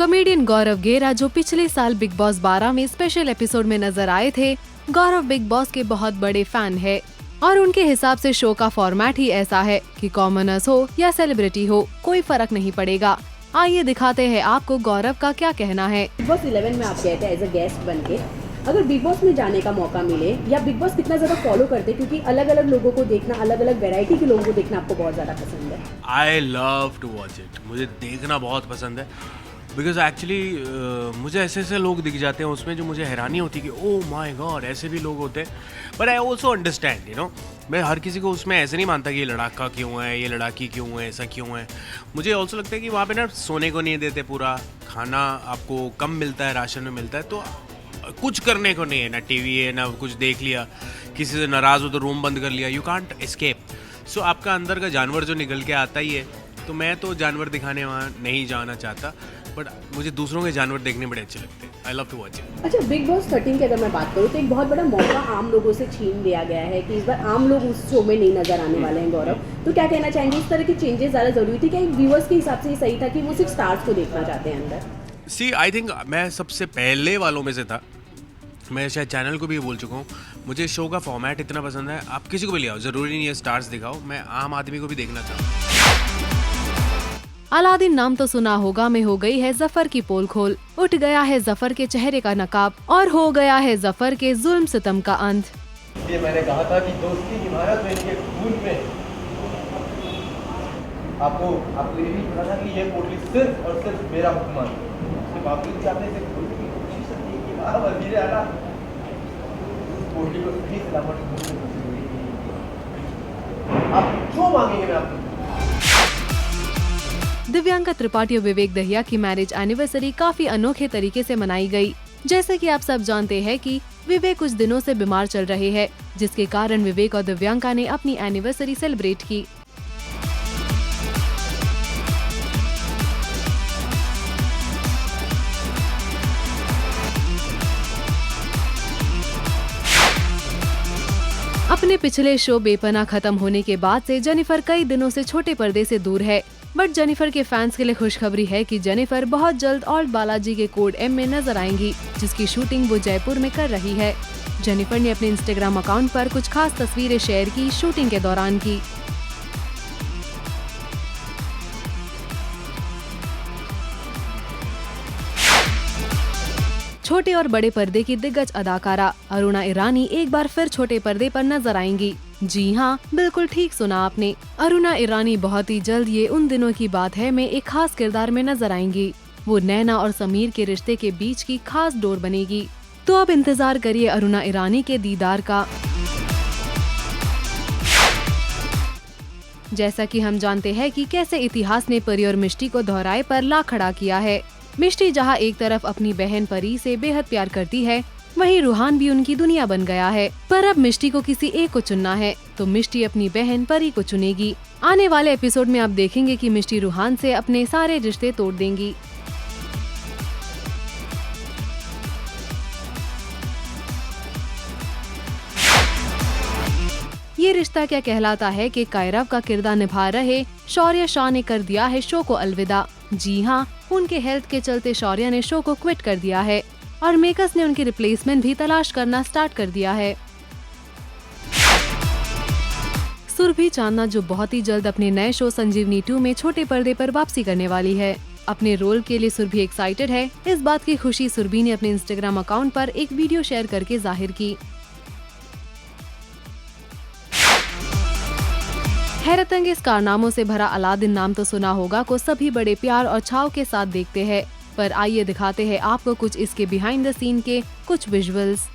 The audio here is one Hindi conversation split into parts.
कॉमेडियन गौरव गेरा जो पिछले साल बिग बॉस 12 में स्पेशल एपिसोड में नजर आए थे, गौरव बिग बॉस के बहुत बड़े फैन है और उनके हिसाब से शो का फॉर्मेट ही ऐसा है कि कॉमनर्स हो या सेलिब्रिटी हो, कोई फर्क नहीं पड़ेगा। आइए दिखाते हैं आपको गौरव का क्या कहना है। बिग बॉस 11 में आप गए थे एज अ गेस्ट बन के, अगर बिग बॉस में जाने का मौका मिले या बिग बॉस कितना ज़्यादा फॉलो करते, क्योंकि अलग अलग लोगों को देखना, अलग अलग वैरायटी के लोगों को देखना आपको बहुत ज़्यादा पसंद है। I love to watch it, मुझे देखना बहुत पसंद है बिकॉज एक्चुअली मुझे ऐसे ऐसे लोग दिख जाते हैं उसमें जो मुझे हैरानी होती है कि ओह माय गॉड ऐसे भी लोग होते हैं। But I also understand, you know, मैं हर किसी को उसमें ऐसे नहीं मानता कि ये लड़ाका क्यों है, ये लड़ाकी क्यों है, ऐसा क्यों है। मुझे ऑल्सो लगता है कि वहाँ पे ना सोने को नहीं देते, पूरा खाना आपको कम मिलता है, राशन में मिलता है, तो कुछ करने को नहीं है, ना टीवी है ना कुछ देख लिया, किसी से नाराज़ हो तो रूम बंद कर लिया, यू कांट एस्केप। सो आपका अंदर का जानवर जो निकल के आता ही है, तो मैं तो जानवर दिखाने वहाँ नहीं जाना चाहता, बट मुझे दूसरों के जानवर देखने बड़े अच्छे लगते हैं। I love to watch it. अच्छा, बिग बॉस 13 की अगर मैं बात करूँ तो एक बहुत बड़ा मौका आम लोगों से छीन लिया गया है कि इस बार आम लोग उस शो में नहीं नजर आने वाले हैं। गौरव, तो क्या कहना चाहेंगे, इस तरह के चेंजेस ज़्यादा जरूरी थी क्या? एक व्यूअर्स के हिसाब से ये सही था कि वो सिर्फ स्टार्स को देखना चाहते हैं अंदर? सी आई थिंक मैं सबसे पहले वालों में से था, मैं शायद चैनल को भी बोल चुका हूँ, मुझे शो का फॉर्मेट इतना पसंद है, आप किसी को भी ले आओ, ज़रूरी नहीं है स्टार्स दिखाओ, मैं आम आदमी को भी देखना चाहूँ। अलादीन नाम तो सुना होगा में हो गई है जफर की पोल खोल, उठ गया है जफर के चेहरे का नकाब और हो गया है जफर के जुल्म सितम का अंत। ये मैंने कहा था कि दोस्ती की इमारत में, इनके खून में, आपको ये भी कहा था कि ये पोटली सिर्फ और सिर्फ मेरा हुक्म है, उसके बावजूद भी आपने इसे खोलने की कोशिश की कि वाह वजीर आला पोटली को सही सलामत खोलने की कोशिश। आप जो मांगेंगे मैं आपको। दिव्यांका त्रिपाठी और विवेक दहिया की मैरिज एनिवर्सरी काफी अनोखे तरीके से मनाई गई। जैसे कि आप सब जानते हैं कि विवेक कुछ दिनों से बीमार चल रहे हैं, जिसके कारण विवेक और दिव्यांका ने अपनी एनिवर्सरी सेलिब्रेट की। अपने पिछले शो बेपनाह खत्म होने के बाद से जेनिफर कई दिनों से छोटे पर्दे से दूर है, बट जेनिफर के फैंस के लिए खुशखबरी है कि जेनिफर बहुत जल्द ऑल्ट बालाजी के कोड M में नजर आएंगी, जिसकी शूटिंग वो जयपुर में कर रही है। जेनिफर ने अपने इंस्टाग्राम अकाउंट पर कुछ खास तस्वीरें शेयर की शूटिंग के दौरान की। छोटे और बड़े पर्दे की दिग्गज अदाकारा अरुणा ईरानी एक बार फिर छोटे पर्दे पर नजर आएंगी। जी हाँ, बिल्कुल ठीक सुना आपने, अरुणा ईरानी बहुत ही जल्द, ये उन दिनों की बात है, में एक खास किरदार में नजर आएंगी। वो नैना और समीर के रिश्ते के बीच की खास डोर बनेगी। तो अब इंतजार करिए अरुणा ईरानी के दीदार का। जैसा कि हम जानते हैं कि कैसे इतिहास ने परी और मिष्टी को दोहराए पर ला खड़ा किया है। मिष्टी जहां एक तरफ अपनी बहन परी से बेहद प्यार करती है, वहीं रूहान भी उनकी दुनिया बन गया है। पर अब मिष्टी को किसी एक को चुनना है, तो मिष्टी अपनी बहन परी को चुनेगी। आने वाले एपिसोड में आप देखेंगे कि मिष्टी रूहान से अपने सारे रिश्ते तोड़ देंगी। ये रिश्ता क्या कहलाता है कि कायरव का किरदार निभा रहे शौर्य शाह ने कर दिया है शो को अलविदा। जी हाँ, उनके हेल्थ के चलते शौर्य ने शो को क्विट कर दिया है और मेकर्स ने उनकी रिप्लेसमेंट भी तलाश करना स्टार्ट कर दिया है। सुरभि चांदना जो बहुत ही जल्द अपने नए शो संजीवनी 2 में छोटे पर्दे पर वापसी करने वाली है। अपने रोल के लिए सुरभि एक्साइटेड है। इस बात की खुशी सुरभि ने अपने इंस्टाग्राम अकाउंट पर एक वीडियो शेयर करके जाहिर की। हैरतअंगेज कारनामों से भरा अलादीन नाम तो सुना होगा को सभी बड़े प्यार और छाव के साथ देखते हैं, पर आइए दिखाते हैं आपको कुछ इसके बिहाइंड द सीन के कुछ विजुअल्स।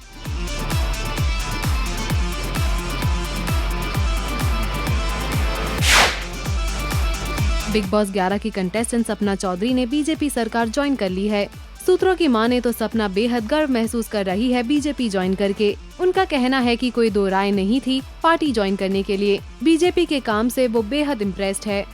बिग बॉस 11 की कंटेस्टेंट सपना चौधरी ने बीजेपी सरकार ज्वाइन कर ली है। सूत्रों की माने तो सपना बेहद गर्व महसूस कर रही है बीजेपी ज्वाइन करके। उनका कहना है कि कोई दो राय नहीं थी पार्टी ज्वाइन करने के लिए। बीजेपी के काम से वो बेहद इम्प्रेस्ड है।